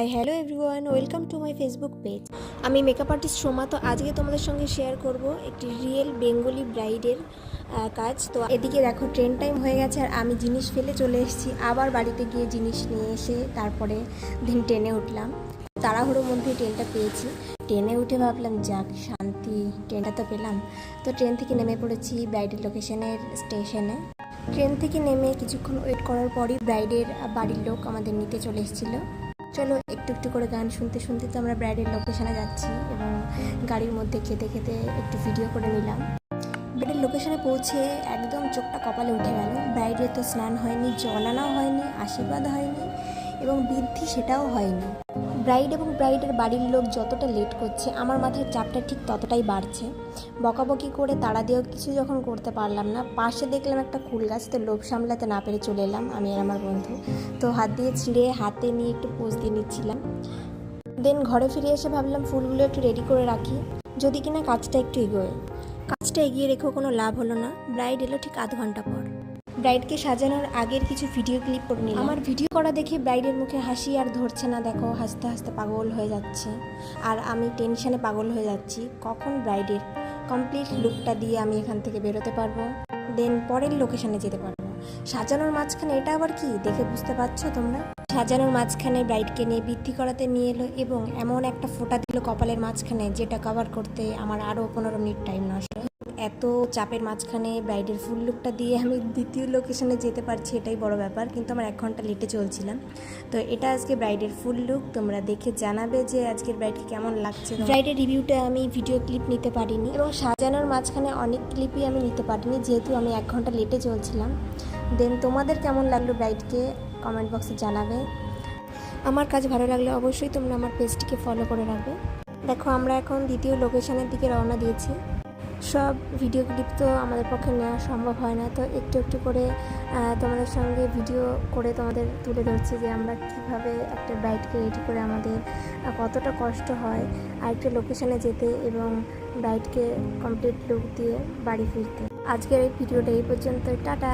Hi hello everyone, welcome to my Facebook page. আমি makeup artist Soma. তো আজকে তোমাদের সঙ্গে শেয়ার করব একটি রিয়েল বেঙ্গলি ব্রাইডের কাজ। তো এদিকে দেখো ট্রেন টাইম হয়ে গেছে আর আমি জিনিস ফেলে চলে এসেছি। আবার বাড়িতে গিয়ে জিনিস নিয়ে এসে তারপরে ট্রেনে উঠলাম। তাড়াহুড়োর মধ্যে ট্রেনটা পেয়েছি। ট্রেনে উঠে ভাবলাম যাক শান্তি, ট্রেনটা তো পেলাম। তো ট্রেন থেকে নেমে পড়েছি ব্রাইডের লোকেশনের স্টেশনে। ট্রেন থেকে নেমে কিছুক্ষণ ওয়েট করার পরই ব্রাইডের বাড়ির লোক আমাদের নিতে চলে এসেছিলো। চলো একটু একটু করে গান শুনতে শুনতে তো আমরা ব্রাইডের লোকেশনে যাচ্ছি এবং গাড়ির মধ্যে খেতে খেতে একটু ভিডিও করে নিলাম। ব্রাইডের লোকেশনে পৌঁছে একদম চোখটা কপালে উঠে গেল। ব্রাইডের তো স্নান হয়নি, জল আনাও হয়নি, আশীর্বাদ হয়নি এবং বৃদ্ধি সেটাও হয়নি। ব্রাইড এবং ব্রাইডের বাড়ির লোক যতটা লেট করছে আমার মাথার চাপটা ঠিক ততটাই বাড়ছে। বকাবকি করে তাড়া দিয়েও কিছু যখন করতে পারলাম না, পাশে দেখলাম একটা কুল গাছ, তো লোভ সামলাতে না পেরে চলে এলাম আমি আর আমার বন্ধু। তো হাত দিয়ে ছিঁড়ে হাতে নিয়ে একটু পোজ দিয়ে নিচ্ছিলাম। দেন ঘরে ফিরে এসে ভাবলাম ফুলগুলো একটু রেডি করে রাখি, যদি কিনা কাজটা একটু এগোয়। কাজটা এগিয়ে রেখেও কোনো লাভ হলো না। ব্রাইড এলো ঠিক আধ ঘন্টা পর। ব্রাইডকে সাজানোর আগের কিছু ভিডিও ক্লিপ করে নিলাম। আমার ভিডিও করা দেখে ব্রাইডের মুখে হাসি আর ধরছে না, দেখো হাসতে হাসতে পাগল হয়ে যাচ্ছে। আর আমি টেনশনে পাগল হয়ে যাচ্ছি কখন ব্রাইডের কমপ্লিট লুকটা দিয়ে আমি এখান থেকে বেরোতে পারবো, দেন পরের লোকেশনে যেতে পারবো। সাজানোর মাঝখানে এটা আবার কি দেখে বুঝতে পারছো তোমরা? সাজানোর মাঝখানে ব্রাইডকে নিয়ে বৃদ্ধি করাতে নিয়ে এলো এবং এমন একটা ফোঁটা দিল কপালের মাঝখানে, যেটা কভার করতে আমার আরও 15 মিনিট টাইম নষ্ট। এত চাপের মাঝখানে ব্রাইডের ফুল লুকটা দিয়ে আমি দ্বিতীয় লোকেশনে যেতে পারছি, এটাই বড় ব্যাপার। কিন্তু আমার 1 ঘন্টা লেটে চলছিলাম। তো এটা আজকে ব্রাইডের ফুল লুক। তোমরা দেখে জানাবে যে আজকের ব্রাইডকে কেমন লাগছে। ব্রাইডের রিভিউটা আমি ভিডিও ক্লিপ নিতে পারিনি এবং সাজানোর মাঝখানে অনেক ক্লিপই আমি নিতে পারিনি, যেহেতু আমি 1 ঘন্টা লেটে চলছিলাম। দেন তোমাদের কেমন লাগলো ব্রাইডকে কমেন্ট বক্সে জানাবে। আমার কাজ ভালো লাগলে অবশ্যই তোমরা আমার পেজটিকে ফলো করে রাখবে। দেখো আমরা এখন দ্বিতীয় লোকেশনের দিকে রওনা দিয়েছি। সব ভিডিও ক্লিপ তো আমাদের পক্ষে নেওয়া সম্ভব হয় না, তো একটু একটু করে তোমাদের সঙ্গে ভিডিও করে তোমাদের তুলে ধরছি যে আমরা কীভাবে একটা ব্রাইডকে রেডি করে আমাদের কতটা কষ্ট হয় আরেকটা লোকেশনে যেতে এবং ব্রাইডকে কমপ্লিট লুক দিয়ে বাড়ি ফিরতে। আজকের এই ভিডিওটা এই পর্যন্ত। টাটা।